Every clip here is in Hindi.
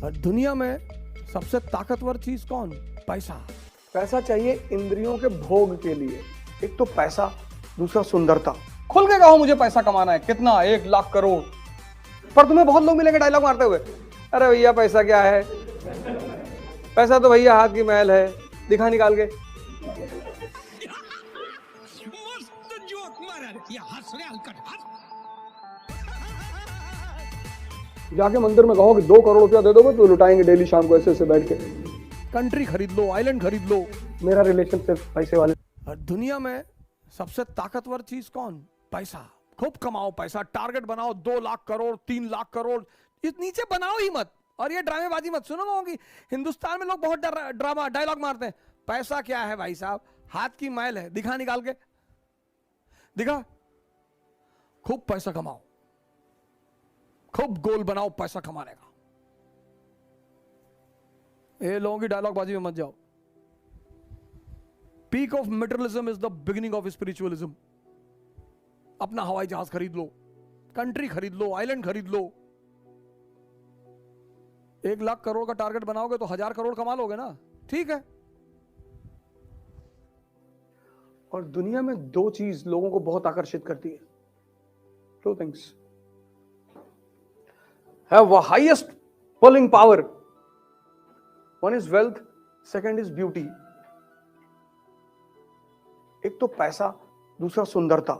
दुनिया में सबसे ताकतवर चीज कौन? पैसा। पैसा चाहिए इंद्रियों के भोग के लिए। एक तो पैसा, दूसरा सुंदरता। खुल के कहो मुझे पैसा कमाना है। कितना? 1 लाख करोड़। पर तुम्हें बहुत लोग मिलेंगे डायलॉग मारते हुए, अरे भैया पैसा क्या है, पैसा तो भैया हाथ की मैल है, दिखा निकाल के। जाके मंदिर में कहो कि 2 करोड़ रुपया दे दोगे तो लुटाएंगे डेली शाम को ऐसे ऐसे बैठ के। कंट्री खरीद लो, आइलैंड खरीद लो। मेरा रिलेशन सिर्फ पैसे वाले। दुनिया में सबसे ताकतवर चीज कौन? पैसा। खूब कमाओ पैसा, टारगेट बनाओ 2 लाख करोड़, 3 लाख करोड़। इस नीचे बनाओ ही मत, और ये ड्रामेबाजी मत सुनो लोगों की। हिंदुस्तान में लोग बहुत ड्रामा डायलॉग मारते हैं। पैसा क्या है भाई साहब, हाथ की मैल है, दिखा निकाल के दिखा। खूब पैसा कमाओ, खूब गोल बनाओ पैसा कमाने का। ये लोगों की डायलॉग बाजी में मत जाओ। Peak of materialism is the beginning of spiritualism. अपना हवाई जहाज खरीद लो, कंट्री खरीद लो, आइलैंड खरीद लो। 1 लाख करोड़ का टारगेट बनाओगे तो 1000 करोड़ कमा लोगे ना, ठीक है। और दुनिया में 2 चीज लोगों को बहुत आकर्षित करती है। 2 things have the highest pulling power. One is wealth, second is beauty. एक तो पैसा, दूसरा सुंदरता।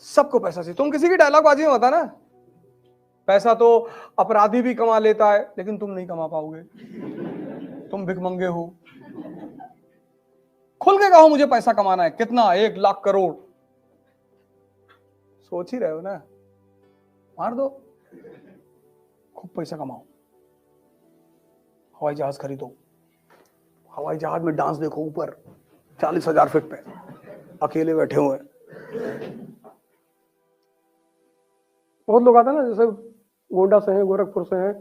सबको पैसा चाहिए। तुम किसी की डायलॉग बाजी में होता ना, पैसा तो अपराधी भी कमा लेता है लेकिन तुम नहीं कमा पाओगे, तुम भिखमंगे हो। खुल के कहो मुझे पैसा कमाना है। कितना? 1 लाख करोड़। सोच ही रहे हो ना, मार दो। खूब पैसा कमाओ, हवाई जहाज खरीदो, हवाई जहाज में डांस देखो ऊपर 40,000 फीट पे, अकेले बैठे हुए। बहुत लोग आते हैं ना, जैसे गोंडा से हैं, गोरखपुर से हैं,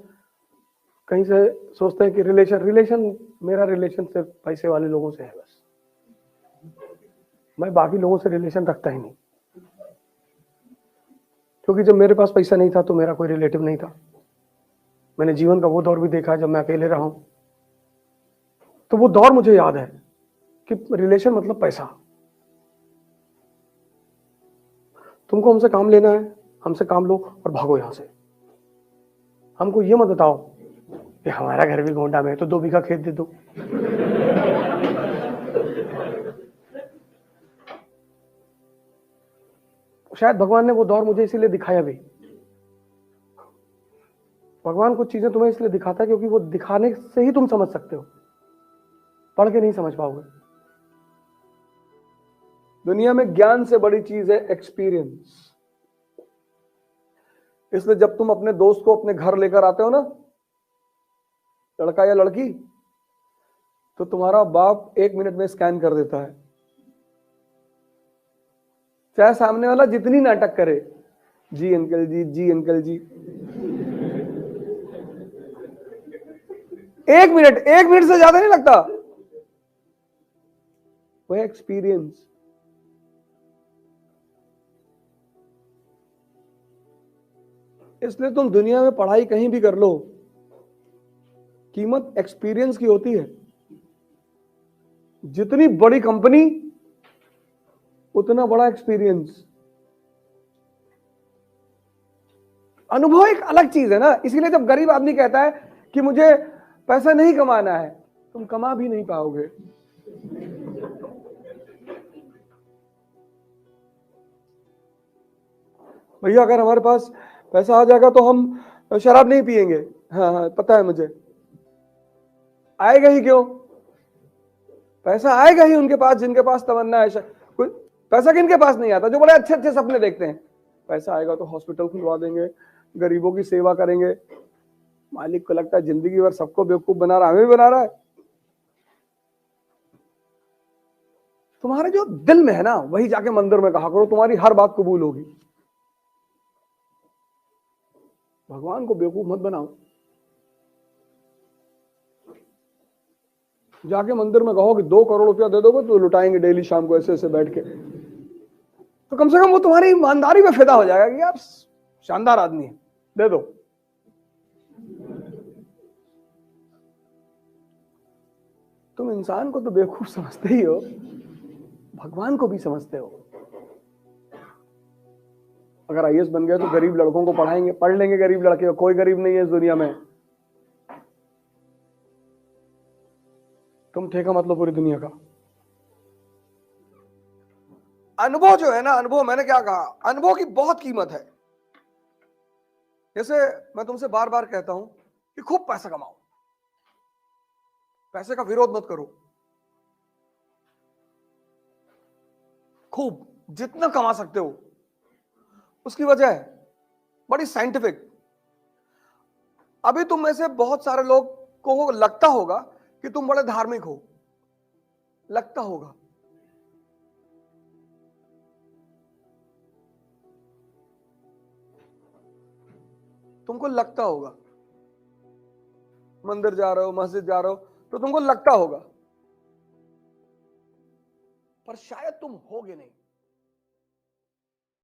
कहीं से, सोचते हैं कि रिलेशन मेरा रिलेशन सिर्फ पैसे वाले लोगों से है बस, मैं बाकी लोगों से रिलेशन रखता ही नहीं। क्योंकि जब मेरे पास पैसा नहीं था तो मेरा कोई रिलेटिव नहीं था। मैंने जीवन का वो दौर भी देखा जब मैं अकेले रहा हूं, तो वो दौर मुझे याद है कि रिलेशन मतलब पैसा। तुमको हमसे काम लेना है, हमसे काम लो और भागो यहां से। हमको ये मत बताओ कि हमारा घर भी गोंडा में है तो 2 बीघा खेत दे दो। शायद भगवान ने वो दौर मुझे इसीलिए दिखाया भी। भगवान कुछ चीजें तुम्हें इसलिए दिखाता है क्योंकि वो दिखाने से ही तुम समझ सकते हो, पढ़ के नहीं समझ पाओगे। दुनिया में ज्ञान से बड़ी चीज है एक्सपीरियंस। इसलिए जब तुम अपने दोस्त को अपने घर लेकर आते हो ना, लड़का या लड़की, तो तुम्हारा बाप 1 मिनट में स्कैन कर देता है, चाहे सामने वाला जितनी नाटक करे, जी अंकल जी, जी अंकल जी। 1 मिनट से ज्यादा नहीं लगता। वो है एक्सपीरियंस। इसलिए तुम दुनिया में पढ़ाई कहीं भी कर लो, कीमत एक्सपीरियंस की होती है। जितनी बड़ी कंपनी उतना बड़ा एक्सपीरियंस। अनुभव एक अलग चीज है ना। इसीलिए जब गरीब आदमी कहता है कि मुझे पैसा नहीं कमाना है, तुम कमा भी नहीं पाओगे। भैया अगर हमारे पास पैसा आ जाएगा तो हम शराब नहीं पिएंगे। हाँ हाँ पता है मुझे। आएगा ही क्यों? पैसा आएगा ही उनके पास जिनके पास तमन्ना है। पैसा किनके पास नहीं आता? जो बड़े अच्छे अच्छे सपने देखते हैं। पैसा आएगा तो हॉस्पिटल खुलवा देंगे, गरीबों की सेवा करेंगे। मालिक को लगता है जिंदगी भर सबको बेवकूफ बना रहा है, हमें भी बना रहा है। तुम्हारे जो दिल में है ना, वही जाके मंदिर में कहा करो, तुम्हारी हर बात कबूल होगी। भगवान को बेवकूफ मत बनाओ। जाके मंदिर में कहो कि 2 करोड़ रुपया दे दोगे तो लुटाएंगे डेली शाम को ऐसे ऐसे बैठ के, तो कम से कम वो तुम्हारी ईमानदारी में फिदा हो जाएगा कि यार शानदार आदमी है, दे दो। तुम इंसान को तो बेवकूफ समझते ही हो, भगवान को भी समझते हो। अगर आईएएस बन गए तो गरीब लड़कों को पढ़ाएंगे, पढ़ लेंगे गरीब लड़के, कोई गरीब नहीं है इस दुनिया में। तुम ठेका मत लो पूरी दुनिया का। अनुभव जो है ना, अनुभव, मैंने क्या कहा, अनुभव की बहुत कीमत है। जैसे मैं तुमसे बार बार कहता हूं कि खूब पैसा कमाओ, पैसे का विरोध मत करो, खूब जितना कमा सकते हो। उसकी वजह है बड़ी साइंटिफिक। अभी तुम में से बहुत सारे लोग को लगता होगा कि तुम बड़े धार्मिक हो, लगता होगा, तुमको लगता होगा, मंदिर जा रहे हो, मस्जिद जा रहे हो, तो तुमको लगता होगा, पर शायद तुम होगे नहीं।